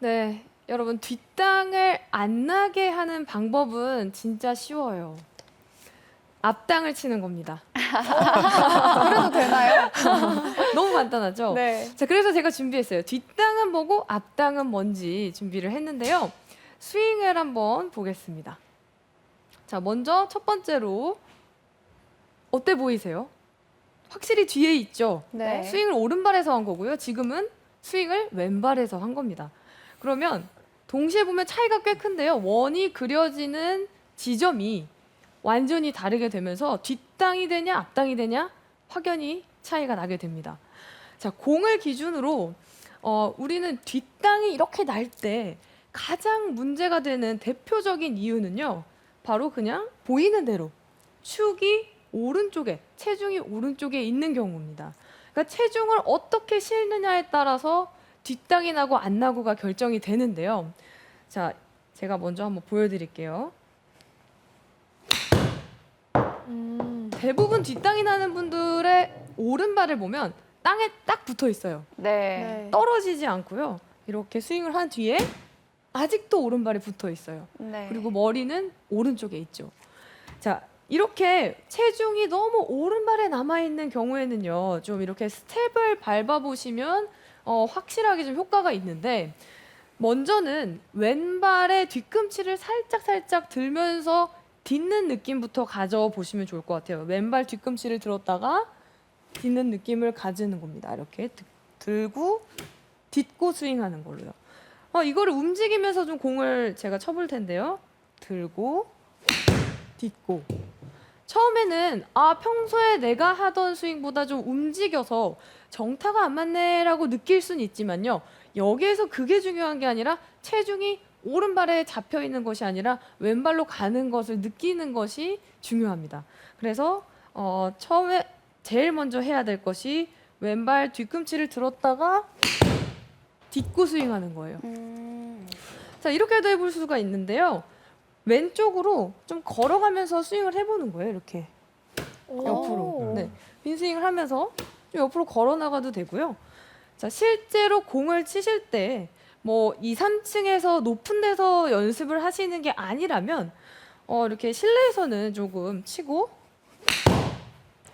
네, 여러분 뒷땅을 안 나게 하는 방법은 진짜 쉬워요. 앞땅을 치는 겁니다. 그래도 되나요? 너무 간단하죠? 네. 자, 그래서 제가 준비했어요. 뒷땅은 뭐고 앞땅은 뭔지 준비를 했는데요. 스윙을 한번 보겠습니다. 자, 먼저 첫 번째로 어때 보이세요? 확실히 뒤에 있죠? 네. 스윙을 오른발에서 한 거고요. 지금은 스윙을 왼발에서 한 겁니다. 그러면 동시에 보면 차이가 꽤 큰데요. 원이 그려지는 지점이 완전히 다르게 되면서 뒷땅이 되냐 앞땅이 되냐 확연히 차이가 나게 됩니다. 자, 공을 기준으로 우리는 뒷땅이 이렇게 날 때 가장 문제가 되는 대표적인 이유는요. 바로 그냥 보이는 대로 축이 오른쪽에, 체중이 오른쪽에 있는 경우입니다. 그러니까 체중을 어떻게 실느냐에 따라서 뒷땅이 나고 안 나고가 결정이 되는데요. 자, 제가 먼저 한번 보여드릴게요. 대부분 뒷땅이 나는 분들의 오른발을 보면 땅에 딱 붙어 있어요. 네. 떨어지지 않고요. 이렇게 스윙을 한 뒤에 아직도 오른발이 붙어 있어요. 네. 그리고 머리는 오른쪽에 있죠. 자, 이렇게 체중이 너무 오른발에 남아있는 경우에는요, 좀 이렇게 스텝을 밟아보시면 확실하게 좀 효과가 있는데, 먼저는 왼발의 뒤꿈치를 살짝 들면서 딛는 느낌부터 가져보시면 좋을 것 같아요. 왼발 뒤꿈치를 들었다가 딛는 느낌을 가지는 겁니다. 이렇게 들고 딛고 스윙하는 걸로요. 이거를 움직이면서 좀 공을 제가 쳐볼 텐데요. 들고 딛고. 처음에는 평소에 내가 하던 스윙보다 좀 움직여서 정타가 안 맞네라고 느낄 수는 있지만요. 여기에서 그게 중요한 게 아니라 체중이 오른발에 잡혀 있는 것이 아니라 왼발로 가는 것을 느끼는 것이 중요합니다. 그래서 처음에 제일 먼저 해야 될 것이 왼발 뒤꿈치를 들었다가 딛고 스윙하는 거예요. 자, 이렇게도 해볼 수가 있는데요. 왼쪽으로 좀 걸어가면서 스윙을 해보는 거예요. 이렇게 옆으로. 네, 빈스윙을 하면서 좀 옆으로 걸어 나가도 되고요. 자, 실제로 공을 치실 때 뭐 2, 3층에서 높은 데서 연습을 하시는 게 아니라면 이렇게 실내에서는 조금 치고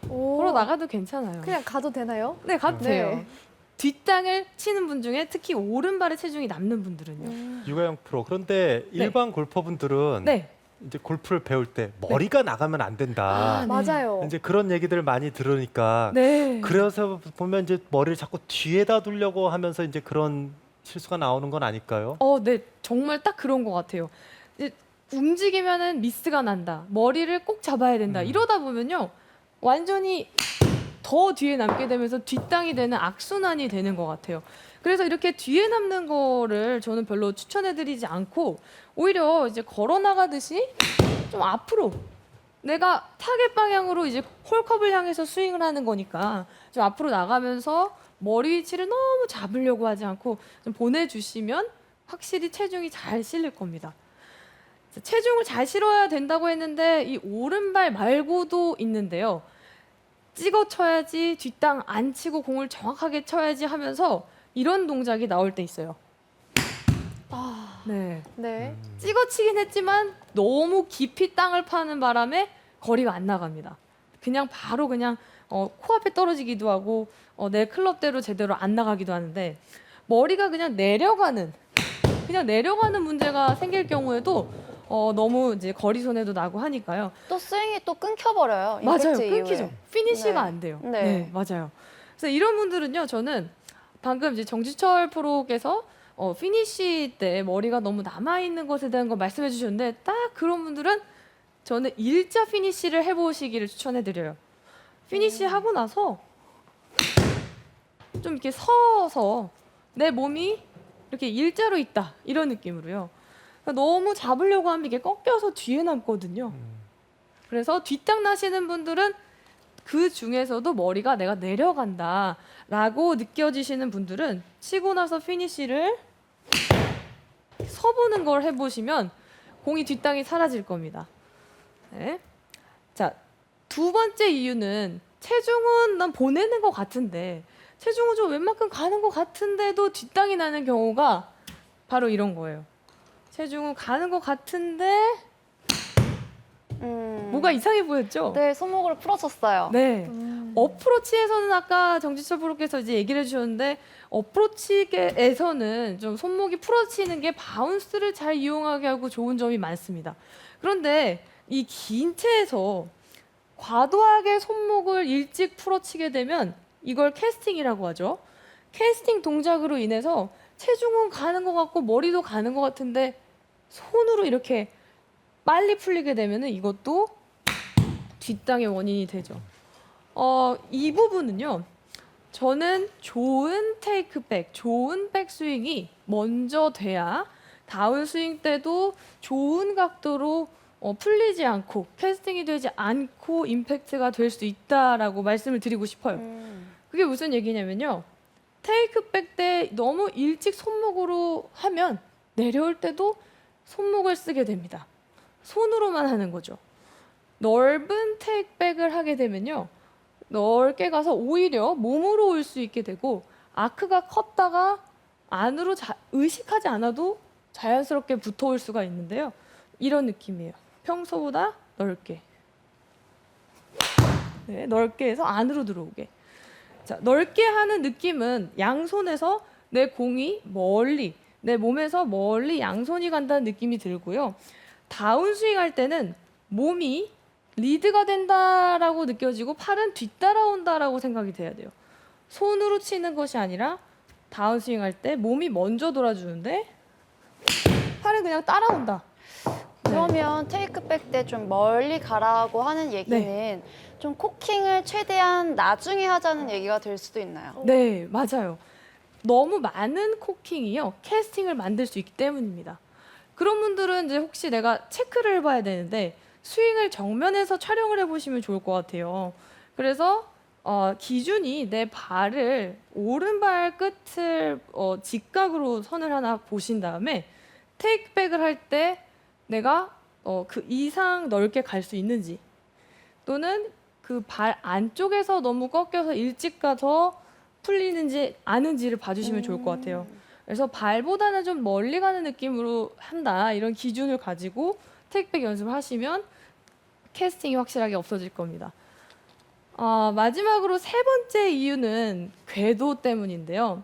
걸어 나가도 괜찮아요. 그냥 가도 되나요? 네, 가도 네. 돼요. 뒷땅을 치는 분 중에 특히 오른발에 체중이 남는 분들은요. 유가영 프로. 그런데 일반 골퍼분들은 네. 이제 골프를 배울 때 머리가 나가면 안 된다. 네. 맞아요. 이제 그런 얘기들을 많이 들으니까 네. 그래서 보면 이제 머리를 자꾸 뒤에다 두려고 하면서 이제 그런 실수가 나오는 건 아닐까요? 네, 정말 딱 그런 것 같아요. 이제 움직이면은 미스가 난다. 머리를 꼭 잡아야 된다. 이러다 보면요, 완전히 더 뒤에 남게 되면서 뒷땅이 되는 악순환이 되는 것 같아요. 그래서 이렇게 뒤에 남는 거를 저는 별로 추천해드리지 않고 오히려 이제 걸어 나가듯이 좀 앞으로 내가 타겟 방향으로 이제 홀컵을 향해서 스윙을 하는 거니까 좀 앞으로 나가면서 머리 위치를 너무 잡으려고 하지 않고 좀 보내주시면 확실히 체중이 잘 실릴 겁니다. 체중을 잘 실어야 된다고 했는데 이 오른발 말고도 있는데요. 찍어 쳐야지, 뒷땅 안 치고 공을 정확하게 쳐야지 하면서 이런 동작이 나올 때 있어요. 네. 네. 찍어 치긴 했지만 너무 깊이 땅을 파는 바람에 거리가 안 나갑니다. 그냥 바로 그냥 코앞에 떨어지기도 하고 내 클럽대로 제대로 안 나가기도 하는데 머리가 그냥 내려가는 문제가 생길 경우에도 너무 이제 거리 손해도 나고 하니까요. 또 스윙이 또 끊겨버려요. 맞아요. 임팩트 이후에. 끊기죠. 피니시가 네. 안 돼요. 네. 네, 맞아요. 그래서 이런 분들은요, 저는 방금 이제 정지철 프로께서 피니시 때 머리가 너무 남아 있는 것에 대한 거 말씀해 주셨는데 딱 그런 분들은 저는 일자 피니시를 해보시기를 추천해드려요. 피니시 하고 나서 좀 이렇게 서서 내 몸이 이렇게 일자로 있다 이런 느낌으로요. 그러니까 너무 잡으려고 하면 이게 꺾여서 뒤에 남거든요. 그래서 뒷땅 나시는 분들은 그 중에서도 머리가 내가 내려간다라고 느껴지시는 분들은 치고 나서 피니시를 서보는 걸 해보시면 공이 뒷땅이 사라질 겁니다. 네. 자, 두 번째 이유는 체중은 난 보내는 것 같은데 체중은 좀 웬만큼 가는 것 같은데도 뒷땅이 나는 경우가 바로 이런 거예요. 체중은 가는 것 같은데 뭐가 이상해 보였죠? 네, 손목을 풀어줬어요. 네. 어프로치에서는 아까 정지철 프로께서 이제 얘기를 해주셨는데 어프로치에서는 좀 손목이 풀어치는 게 바운스를 잘 이용하게 하고 좋은 점이 많습니다. 그런데 이 긴 채에서 과도하게 손목을 일찍 풀어치게 되면 이걸 캐스팅이라고 하죠. 캐스팅 동작으로 인해서 체중은 가는 것 같고 머리도 가는 것 같은데 손으로 이렇게 빨리 풀리게 되면은 이것도 뒷땅의 원인이 되죠. 이 부분은요. 저는 좋은 테이크백, 좋은 백스윙이 먼저 돼야 다운스윙 때도 좋은 각도로 풀리지 않고 캐스팅이 되지 않고 임팩트가 될 수 있다라고 말씀을 드리고 싶어요. 그게 무슨 얘기냐면요. 테이크백 때 너무 일찍 손목으로 하면 내려올 때도 손목을 쓰게 됩니다. 손으로만 하는 거죠. 넓은 테이크백을 하게 되면요. 넓게 가서 오히려 몸으로 올 수 있게 되고 아크가 컸다가 안으로 의식하지 않아도 자연스럽게 붙어올 수가 있는데요. 이런 느낌이에요. 평소보다 넓게. 네, 넓게 해서 안으로 들어오게. 자, 넓게 하는 느낌은 양손에서 내 공이 멀리, 내 몸에서 멀리 양손이 간다는 느낌이 들고요. 다운스윙 할 때는 몸이 리드가 된다라고 느껴지고 팔은 뒤따라온다라고 생각이 돼야 돼요. 손으로 치는 것이 아니라 다운스윙 할 때 몸이 먼저 돌아주는데 팔은 그냥 따라온다. 그러면 테이크백 때 좀 멀리 가라고 하는 얘기는 좀 코킹을 최대한 나중에 하자는 얘기가 될 수도 있나요? 네, 맞아요. 너무 많은 코킹이요. 캐스팅을 만들 수 있기 때문입니다. 그런 분들은 이제 혹시 내가 체크를 해봐야 되는데 스윙을 정면에서 촬영을 해보시면 좋을 것 같아요. 그래서 기준이 내 발을 오른발 끝을 직각으로 선을 하나 보신 다음에 테이크백을 할 때 내가 그 이상 넓게 갈 수 있는지 또는 그 발 안쪽에서 너무 꺾여서 일찍 가서 풀리는지 아는지를 봐주시면 좋을 것 같아요. 그래서 발보다는 좀 멀리 가는 느낌으로 한다 이런 기준을 가지고 테이크백 연습을 하시면 캐스팅이 확실하게 없어질 겁니다. 마지막으로 세 번째 이유는 궤도 때문인데요.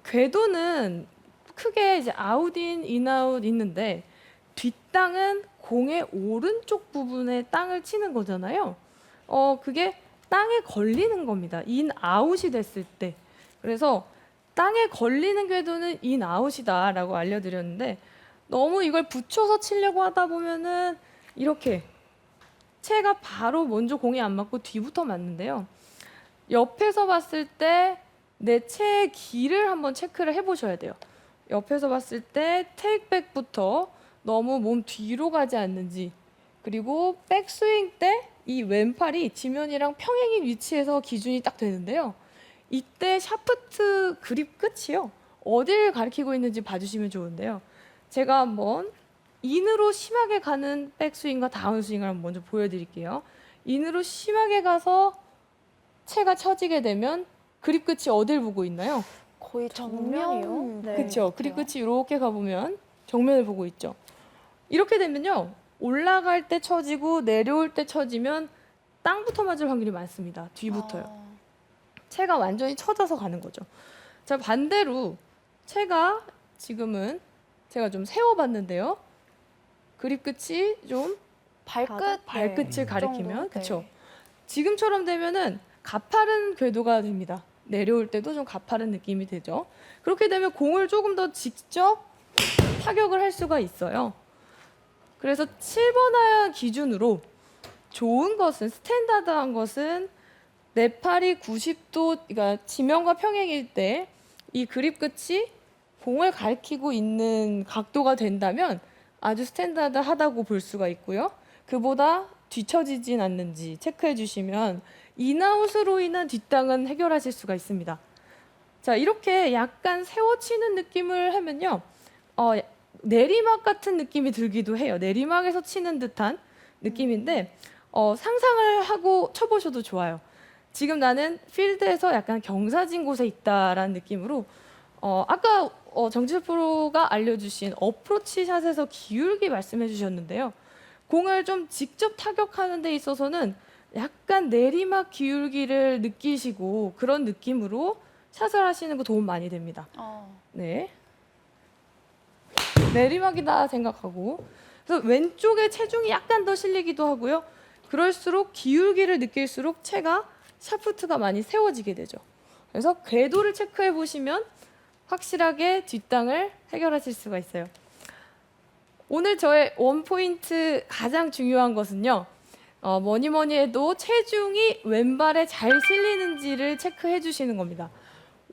궤도는 크게 이제 아웃인, 인아웃 있는데 뒷땅은 공의 오른쪽 부분에 땅을 치는 거잖아요. 그게 땅에 걸리는 겁니다. 인아웃이 됐을 때. 그래서 땅에 걸리는 궤도는 인아웃이다라고 알려드렸는데 너무 이걸 붙여서 치려고 하다 보면은 이렇게 채가 바로 먼저 공에 안 맞고 뒤부터 맞는데요. 옆에서 봤을 때 내 채의 길을 한번 체크를 해보셔야 돼요. 옆에서 봤을 때 테이크백부터 너무 몸 뒤로 가지 않는지 그리고 백스윙 때 이 왼팔이 지면이랑 평행인 위치에서 기준이 딱 되는데요. 이때 샤프트 그립 끝이요. 어디를 가리키고 있는지 봐주시면 좋은데요. 제가 한번 인으로 심하게 가는 백스윙과 다운스윙을 한번 먼저 보여드릴게요. 인으로 심하게 가서 채가 처지게 되면 그립 끝이 어딜 보고 있나요? 거의 정면이요? 정면이요? 네. 그렇죠. 그립 끝이 이렇게 가보면 정면을 보고 있죠. 이렇게 되면요. 올라갈 때 처지고 내려올 때 처지면 땅부터 맞을 확률이 많습니다. 뒤부터요. 채가 완전히 처져서 가는 거죠. 자, 반대로 채가 지금은 제가 좀 세워봤는데요. 그립 끝이 좀 발끝을 가리키면 정도? 그렇죠. 지금처럼 되면은 가파른 궤도가 됩니다. 내려올 때도 좀 가파른 느낌이 되죠. 그렇게 되면 공을 조금 더 직접 타격을 할 수가 있어요. 그래서 7번 아이언 기준으로 좋은 것은 스탠다드한 것은 내 팔이 90도, 그러니까 지면과 평행일 때 이 그립 끝이 공을 가리키고 있는 각도가 된다면 아주 스탠다드하다고 볼 수가 있고요. 그보다 뒤처지진 않는지 체크해 주시면 인아웃으로 인한 뒷땅은 해결하실 수가 있습니다. 자, 이렇게 약간 세워치는 느낌을 하면요. 내리막 같은 느낌이 들기도 해요. 내리막에서 치는 듯한 느낌인데 상상을 하고 쳐보셔도 좋아요. 지금 나는 필드에서 약간 경사진 곳에 있다라는 느낌으로 아까 정지수 프로가 알려주신 어프로치 샷에서 기울기 말씀해 주셨는데요. 공을 좀 직접 타격하는 데 있어서는 약간 내리막 기울기를 느끼시고 그런 느낌으로 샷을 하시는 거 도움 많이 됩니다. 네. 내리막이다 생각하고 그래서 왼쪽에 체중이 약간 더 실리기도 하고요. 그럴수록 기울기를 느낄수록 채가 샤프트가 많이 세워지게 되죠. 그래서 궤도를 체크해 보시면 확실하게 뒷땅을 해결하실 수가 있어요. 오늘 저의 원포인트 가장 중요한 것은요. 뭐니 해도 체중이 왼발에 잘 실리는지를 체크해 주시는 겁니다.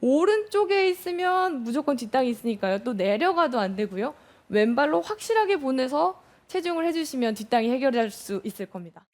오른쪽에 있으면 무조건 뒷땅이 있으니까요. 또 내려가도 안 되고요. 왼발로 확실하게 보내서 체중을 해주시면 뒷땅이 해결할 수 있을 겁니다.